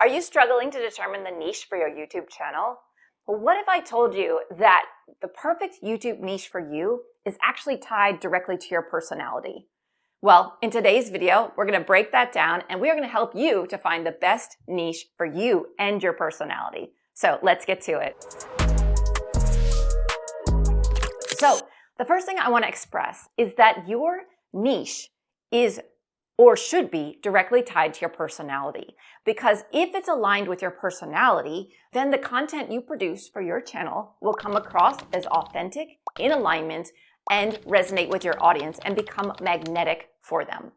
Are you struggling to determine the niche for your YouTube channel? Well, what if I told you that the perfect YouTube niche for you is actually tied directly to your personality? Well, in today's video, we're going to break that down and we are going to help you to find the best niche for you and your personality. So let's get to it. So the first thing I want to express is that your niche is or should be directly tied to your personality. Because if it's aligned with your personality, then the content you produce for your channel will come across as authentic, in alignment, and resonate with your audience and become magnetic for them.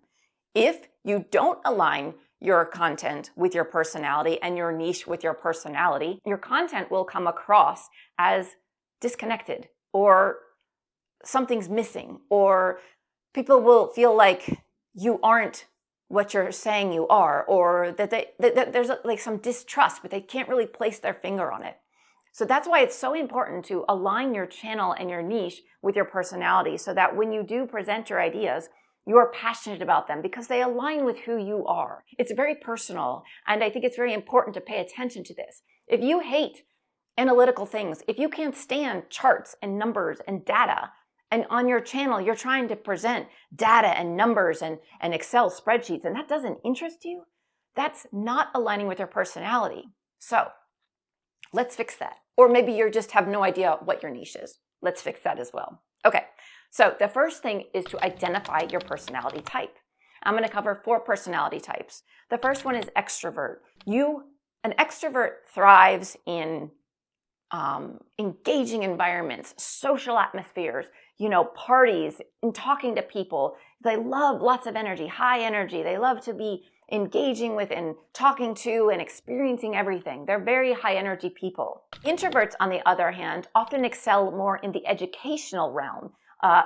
If you don't align your content with your personality and your niche with your personality, your content will come across as disconnected, or something's missing, or people will feel like you aren't what you're saying you are, or that there's like some distrust, but they can't really place their finger on it. So that's why it's so important to align your channel and your niche with your personality, so that when you do present your ideas, you are passionate about them because they align with who you are. It's very personal, and I think it's very important to pay attention to this. If you hate analytical things, if you can't stand charts and numbers and data, and on your channel, you're trying to present data and numbers and Excel spreadsheets, and that doesn't interest you, that's not aligning with your personality. So let's fix that. Or maybe you just have no idea what your niche is. Let's fix that as well. Okay, so the first thing is to identify your personality type. I'm going to cover 4 personality types. The first one is extrovert. An extrovert thrives in engaging environments, social atmospheres, parties, and talking to people. They love lots of energy, high energy. They love to be engaging with and talking to and experiencing everything. They're very high energy people. Introverts, on the other hand, often excel more in the educational realm,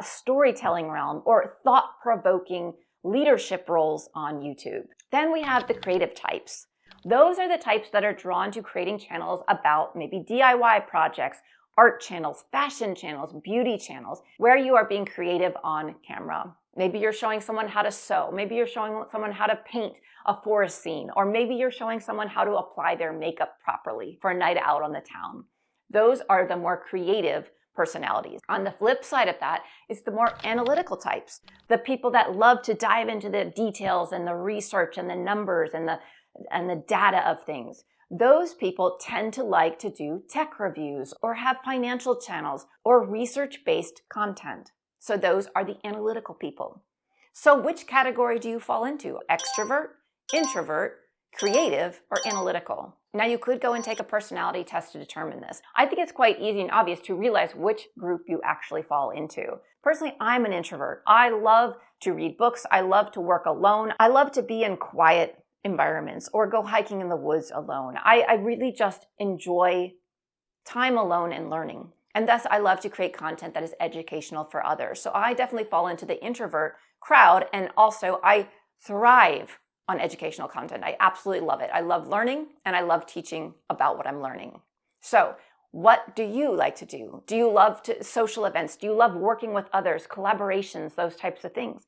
storytelling realm, or thought-provoking leadership roles on YouTube. Then we have the creative types. Those are the types that are drawn to creating channels about maybe DIY projects, art channels, fashion channels, beauty channels, where you are being creative on camera. Maybe you're showing someone how to sew. Maybe you're showing someone how to paint a forest scene, or maybe you're showing someone how to apply their makeup properly for a night out on the town. Those are the more creative personalities. On the flip side of that is the more analytical types, the people that love to dive into the details and the research and the numbers and the data of things. Those people tend to like to do tech reviews or have financial channels or research-based content. So those are the analytical people. So which category do you fall into? Extrovert, introvert, creative, or analytical? Now you could go and take a personality test to determine this. I think it's quite easy and obvious to realize which group you actually fall into. Personally, I'm an introvert. I love to read books. I love to work alone. I love to be in quiet environments or go hiking in the woods alone. I really just enjoy time alone and learning. And thus I love to create content that is educational for others. So I definitely fall into the introvert crowd, and also I thrive on educational content. I absolutely love it. I love learning and I love teaching about what I'm learning. So what do you like to do? Do you love social events? Do you love working with others, collaborations, those types of things?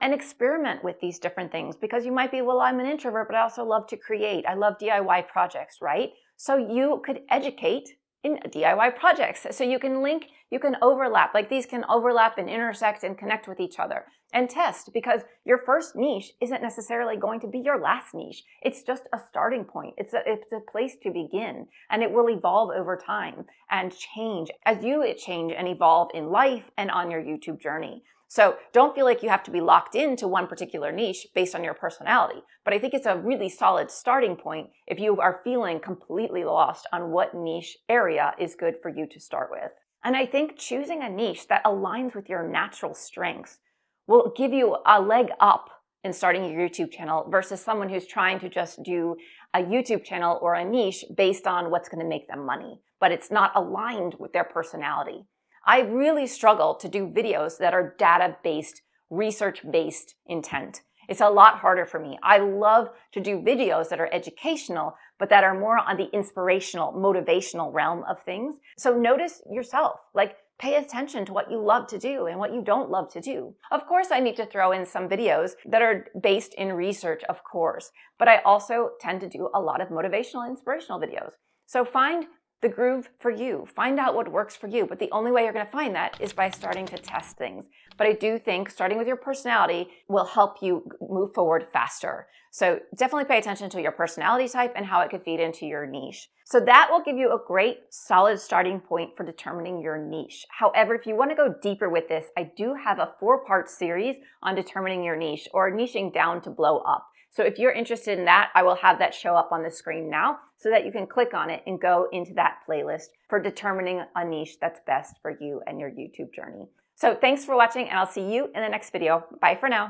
And experiment with these different things, because you might be, well, I'm an introvert, but I also love to create. I love DIY projects, right? So you could educate in DIY projects. So you can link, you can overlap, like these can overlap and intersect and connect with each other, and test, because your first niche isn't necessarily going to be your last niche. It's just a starting point. It's a place to begin, and it will evolve over time and change as you change and evolve in life and on your YouTube journey. So don't feel like you have to be locked into one particular niche based on your personality. But I think it's a really solid starting point if you are feeling completely lost on what niche area is good for you to start with. And I think choosing a niche that aligns with your natural strengths will give you a leg up in starting your YouTube channel versus someone who's trying to just do a YouTube channel or a niche based on what's going to make them money, but it's not aligned with their personality. I really struggle to do videos that are data-based, research-based intent. It's a lot harder for me. I love to do videos that are educational, but that are more on the inspirational, motivational realm of things. So notice yourself, like pay attention to what you love to do and what you don't love to do. Of course, I need to throw in some videos that are based in research, of course, but I also tend to do a lot of motivational, inspirational videos. So find the groove for you. Find out what works for you. But the only way you're going to find that is by starting to test things. But I do think starting with your personality will help you move forward faster. So definitely pay attention to your personality type and how it could feed into your niche. So that will give you a great solid starting point for determining your niche. However, if you want to go deeper with this, I do have a 4-part series on determining your niche, or niching down to blow up. So if you're interested in that, I will have that show up on the screen now so that you can click on it and go into that playlist for determining a niche that's best for you and your YouTube journey. So thanks for watching, and I'll see you in the next video. Bye for now.